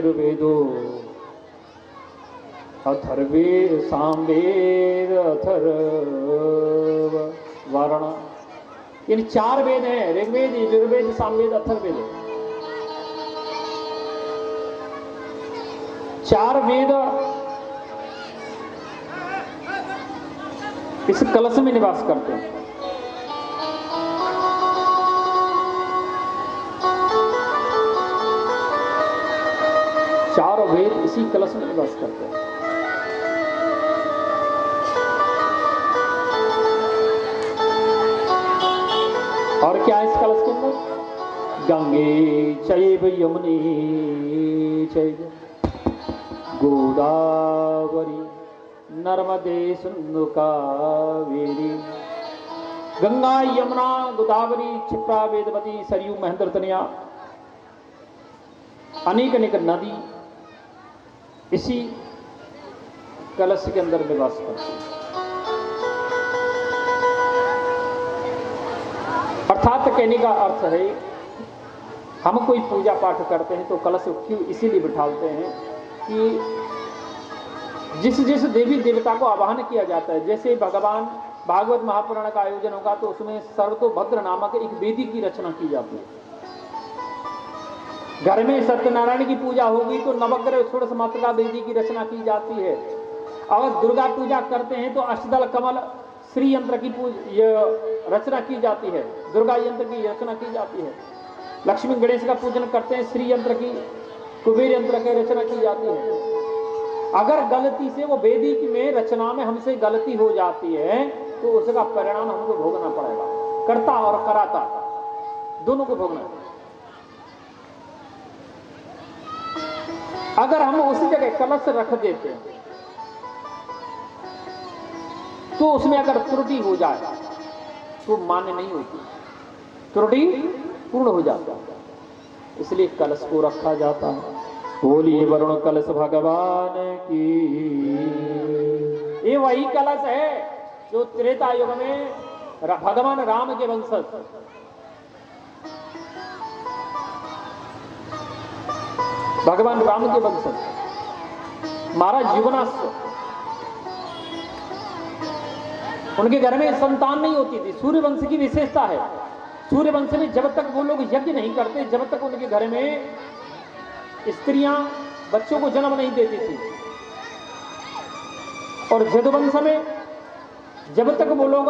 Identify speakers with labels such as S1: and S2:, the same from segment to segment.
S1: यजुर्वेदो अथर्वेद सामवेद अथर्व वर्ण, इन 4 वेद हैं, ऋग्वेद यजुर्वेद सामवेद अथर्ववेद। 4 वेद इस कलश में निवास करते हैं। चारों वेद इसी कलश में निवास करते हैं। और क्या है इस कलश के अंदर? गंगे चैव यमुने चैव गोदावरी नर्मदे सिंधु कावेरी। गंगा, यमुना, गोदावरी, क्षिप्रा, वेदवती, सरयू, महेंद्र, तनया, अनेक अनेक नदी इसी कलश के अंदर निवास करती है। अर्थात कहने का अर्थ है, हम कोई पूजा पाठ करते हैं तो कलश क्यों इसीलिए बिठाते हैं कि जिस जिस देवी देवता को आवाहन किया जाता है, जैसे भगवान भागवत महापुराण का आयोजन होगा तो उसमें सर्वतोभद्र नामक एक वेदी की रचना की जाती है। घर में सत्यनारायण की पूजा होगी तो नवग्रह षोडश मातृका वेदी की रचना की जाती है। अगर दुर्गा पूजा करते हैं तो अष्टदल कमल श्री यंत्र की रचना की जाती है, दुर्गा यंत्र की रचना की जाती है। लक्ष्मी गणेश का पूजन करते हैं, श्री यंत्र की, कुबेर यंत्र की रचना की जाती है। अगर गलती से वो वेदी में रचना में हमसे गलती हो जाती है तो उसका परिणाम हमको भोगना पड़ेगा, कर्ता और कराता दोनों को भोगना है। अगर हम उसी जगह कलश रख देते हैं तो उसमें अगर त्रुटि हो जाए तो मान्य नहीं होती, त्रुटि पूर्ण हो जाता है, इसलिए कलश को रखा जाता है। बोलिए वरुण कलश भगवान की। ये वही कलश है जो त्रेता युग में भगवान राम के वंशज भगवान राम के वंशज महाराज युवनाश्व, उनके घर में संतान नहीं होती थी। सूर्यवंश की विशेषता है, सूर्यवंश में जब तक वो लोग यज्ञ नहीं करते, जब तक उनके घर में स्त्रियां बच्चों को जन्म नहीं देती थी। और यदुवंश में जब तक वो लोग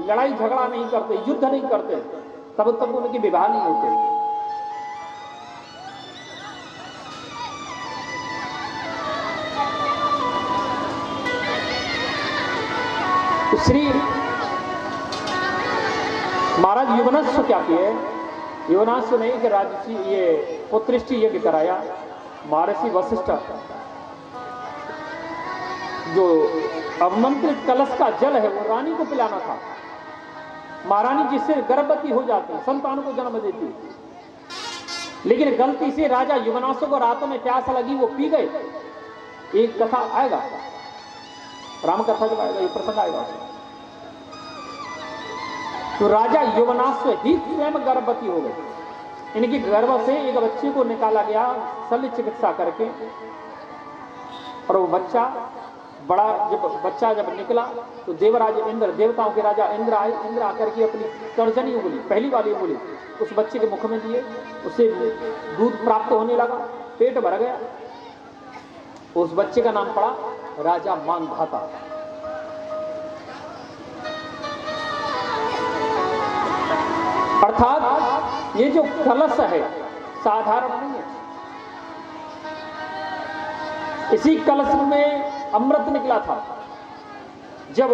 S1: लड़ाई झगड़ा नहीं करते, युद्ध नहीं करते, तब तक उनके विवाह नहीं होते। श्री महाराज युवनाश्व क्या किए? युवनाश्व ने एक राजसी ये पुत्रिष्टि यज्ञ कराया। महर्षि वशिष्ठ जो अमंत्रित कलश का जल है वो रानी को पिलाना था। महारानी जिससे गर्भवती हो जाती, संतान को जन्म देती, लेकिन गलती से राजा युवनाश्व को रातों में प्यास लगी, वो पी गए। एक कथा आएगा, राम कथा जब आएगा ये प्रसंग आएगा। तो राजा युवनाश्व ही स्वयं गर्भवती हो गए। इनकी गर्भ से एक बच्चे को निकाला गया शल्य चिकित्सा करके, और वो बच्चा बड़ा, जब निकला तो देवराज इंद्र, देवताओं के राजा इंद्र आए। इंद्र आकर के अपनी तर्जनी उंगली, पहली वाली उंगली उस बच्चे के मुख में दिए, उससे दूध प्राप्त होने लगा, पेट भर गया। उस बच्चे का नाम पड़ा राजा मानधाता। अर्थात ये जो कलश है साधारण नहीं है। इसी कलश में अमृत निकला था। जब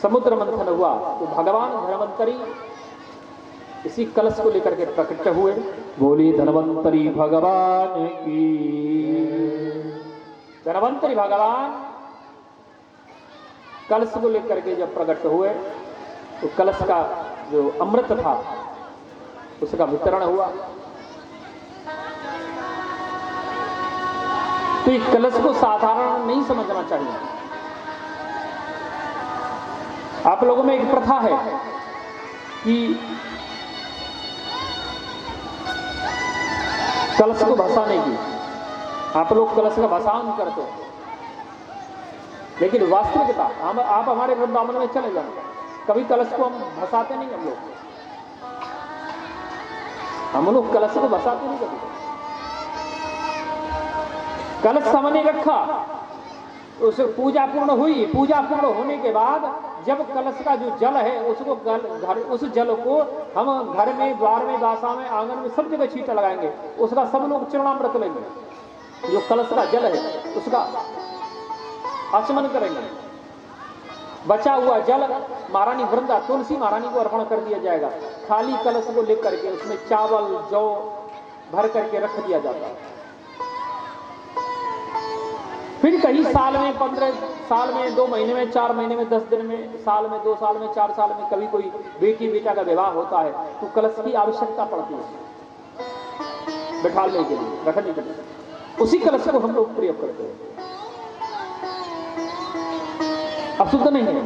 S1: समुद्र मंथन हुआ तो भगवान धन्वंतरी इसी कलश को लेकर के प्रकट हुए। बोली धन्वंतरी भगवान की। धन्वंतरी भगवान कलश को लेकर के जब प्रकट हुए तो कलश का जो अमृत था उसका वितरण हुआ। तो इस कलश को साधारण नहीं समझना चाहिए। आप लोगों में एक प्रथा है कि कलश को भसाने की, आप लोग कलश का भसान करते हैं, लेकिन वास्तविकता आप हमारे वृंदावन में चले जाए, कभी कलश को हम भसाते नहीं। हम लोग कलश को भसाते नहीं कभी। कलश सामने रखा, उस पूजा पूर्ण हुई। पूजा पूर्ण होने के बाद जब कलश का जो जल है उसको उस जल को हम घर में, द्वार में, बासा में, आंगन में सब जगह छींटा लगाएंगे। उसका सब लोग चरणामृत लेंगे। जो कलश का जल है उसका आचमन करेंगे। बचा हुआ जल महारानी वृंदा, तुलसी महारानी को अर्पण कर दिया जाएगा। खाली कलश को लेकर के उसमें चावल, जौ भर करके रख दिया जाता है। फिर कहीं साल में, 15 साल में, 2 महीने में, 4 महीने में, 10 दिन में, साल में, 2 साल में, 4 साल में कभी कोई बेटी बेटा का विवाह होता है तो कलश की आवश्यकता पड़ती है बैठाने के लिए, रखने के लिए। उसी कलश को हम लोग प्रयोग करते हैं। अशुद्ध नहीं है।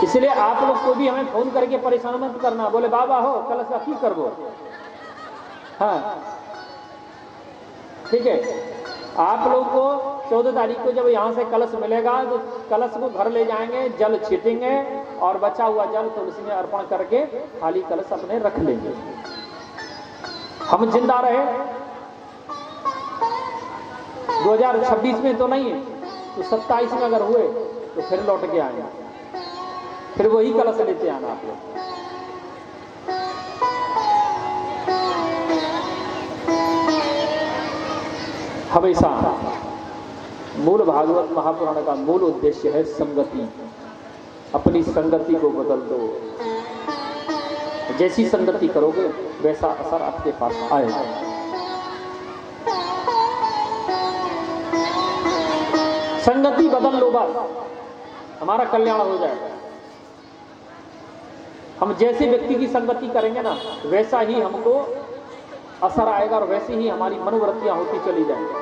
S1: इसलिए आप लोग को भी हमें फोन करके परेशान मत करना, बोले बाबा हो कलश का की करबो। हाँ ठीक है, आप लोग को 14 तारीख को जब यहाँ से कलश मिलेगा तो कलश को घर ले जाएंगे, जल छीटेंगे और बचा हुआ जल तुलसी में अर्पण करके खाली कलश अपने रख लेंगे। हम जिंदा रहे 2026 में तो नहीं है, तो 27 में अगर हुए तो फिर लौट के आएंगे, फिर वही कलश लेते आना आप लोग। हमेशा मूल भागवत महापुराण का मूल उद्देश्य है संगति। अपनी संगति को बदल दो। जैसी संगति करोगे वैसा असर आपके पास आएगा। संगति बदल लो, बस हमारा कल्याण हो जाएगा। हम जैसे व्यक्ति की संगति करेंगे ना वैसा ही हमको असर आएगा और वैसे ही हमारी मनोवृत्तियां होती चली जाएंगी।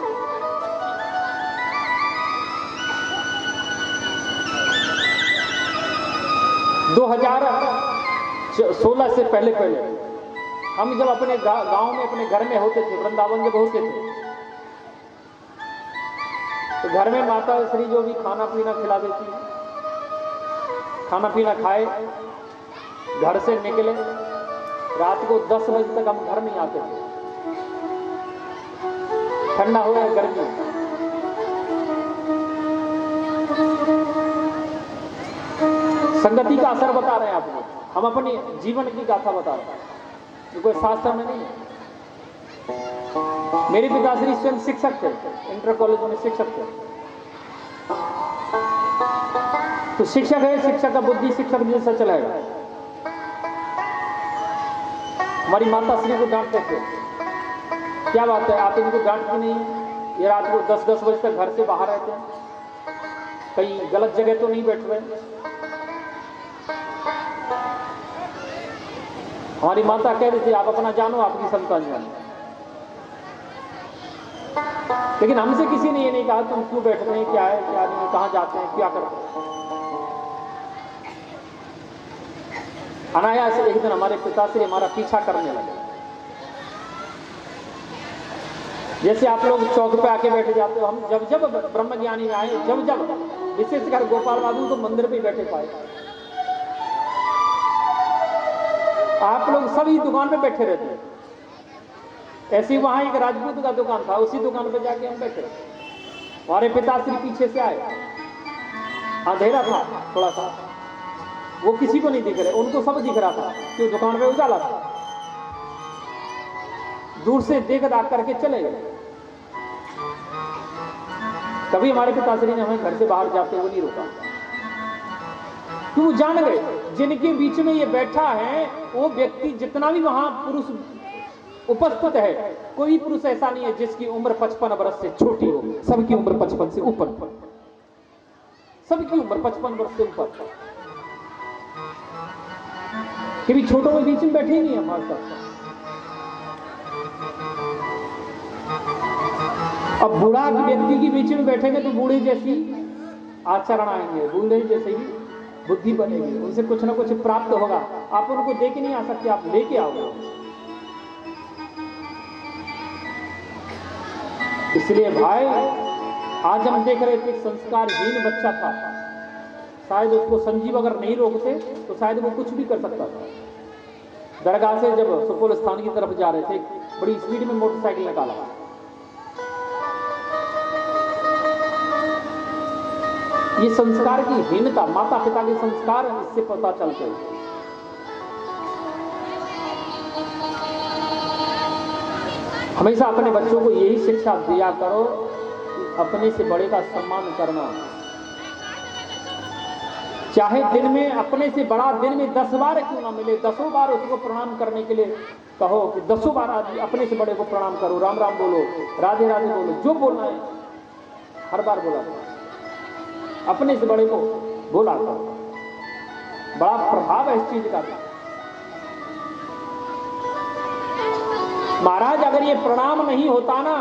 S1: 2016 से पहले हम जब अपने गांव में, अपने घर में होते थे, वृंदावन जब होते थे, तो घर में माता श्री जो भी खाना पीना खिला देती, खाना पीना खाए, घर से निकले, रात को 10 बजे तक हम घर नहीं आते थे। ठंडा हो या गर्मी, संगति का असर बता रहे हैं आपको। हम अपनी जीवन की गाथा बता रहे हैं, जो कोई शास्त्र में नहीं है। मेरे पिताश्री स्वयं शिक्षक थे, इंटर कॉलेज में शिक्षक थे। तो शिक्षक है, शिक्षक का बुद्धि शिक्षक जैसा चलाएगा। हमारी माता श्री को डांटते थे, क्या बात है आप इनको डांटती नहीं, ये रात को 10-10 बजे तक घर से बाहर रहते हैं, कहीं गलत जगह तो नहीं बैठ रहे। हमारी माता कह रही थी आप अपना जानो, आपकी संतान जानो। लेकिन हमसे किसी ने ये नहीं कहा तुम क्यों बैठ रहे हैं, क्या है क्या नहीं, कहां जाते हैं, क्या करते हैं। अनायास एक दिन हमारे पिता से हमारा पीछा करने लगे। जैसे आप लोग चौक पे आके बैठे जाते हो, हम जब ब्रह्मज्ञानी आए, जब विशेषकर गोपाल बाबू तो मंदिर पे बैठे पाए, आप लोग सभी दुकान पे बैठे रहते हैं। ऐसे ही वहां एक राजपूत का दुकान था, उसी दुकान पे जाके हम बैठे। हमारे पिताश्री पीछे से आए, अंधेरा था थोड़ा सा, वो किसी को नहीं दिख रहे, उनको सब दिख रहा था कि दुकान पे उजाला था। दूर से देख दाख करके चले गए। कभी हमारे पिताश्री ने हमें घर से बाहर जाते हुए नहीं रोका, क्यों वो जान गए जिनके बीच में ये बैठा है वो व्यक्ति, जितना भी वहां पुरुष उपस्थित है, कोई पुरुष ऐसा नहीं है जिसकी उम्र 55 वर्ष से छोटी हो। सबकी उम्र 55 से ऊपर, सबकी उम्र 55 वर्ष से ऊपर। कभी छोटों में बीच में बैठे ही नहीं हमारे साथ। अब बूढ़ा व्यक्ति के बीच में बैठेंगे तो बूढ़े जैसी आचरण आएंगे, बूढ़े जैसे ही बुद्धि बनेगी, उनसे कुछ ना कुछ प्राप्त होगा। आप उनको दे के नहीं आ सकते, आप लेके आओ। इसलिए भाई आज हम देख रहे थे, संस्कारहीन बच्चा था, शायद उसको संजीव अगर नहीं रोकते तो शायद वो कुछ भी कर सकता था। दरगाह से जब सुपौल स्थान की तरफ जा रहे थे, बड़ी स्पीड में मोटरसाइकिल निकाला। ये संस्कार की हीनता, माता पिता के संस्कार इससे पता चलते हैं। हमेशा अपने बच्चों को यही शिक्षा दिया करो कि अपने से बड़े का सम्मान करना। चाहे दिन में अपने से बड़ा दिन में 10 बार क्यों ना मिले, 10 बार उसको प्रणाम करने के लिए कहो कि 10 बार आदमी अपने से बड़े को प्रणाम करो, राम राम बोलो, राधे राधे बोलो, जो बोलना है हर बार बोला करो, अपने से बड़े को बोला करो। बड़ा प्रभाव है इस चीज का। महाराज अगर ये प्रणाम नहीं होता ना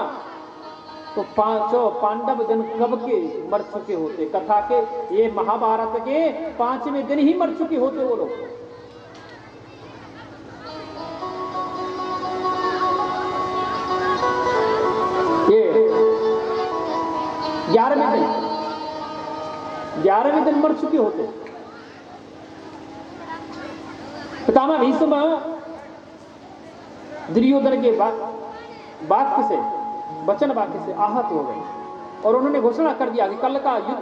S1: तो 5 पांडव जन कब के मर चुके होते। कथा के ये महाभारत के 5वें दिन ही मर चुके होते वो लोग। ये 11वें दिन मर चुके होते। पितामह भीष्म दुर्योधन के वाक्य से, वचन वाक्य से आहत हो गए और उन्होंने घोषणा कर दिया कि कल का युद्ध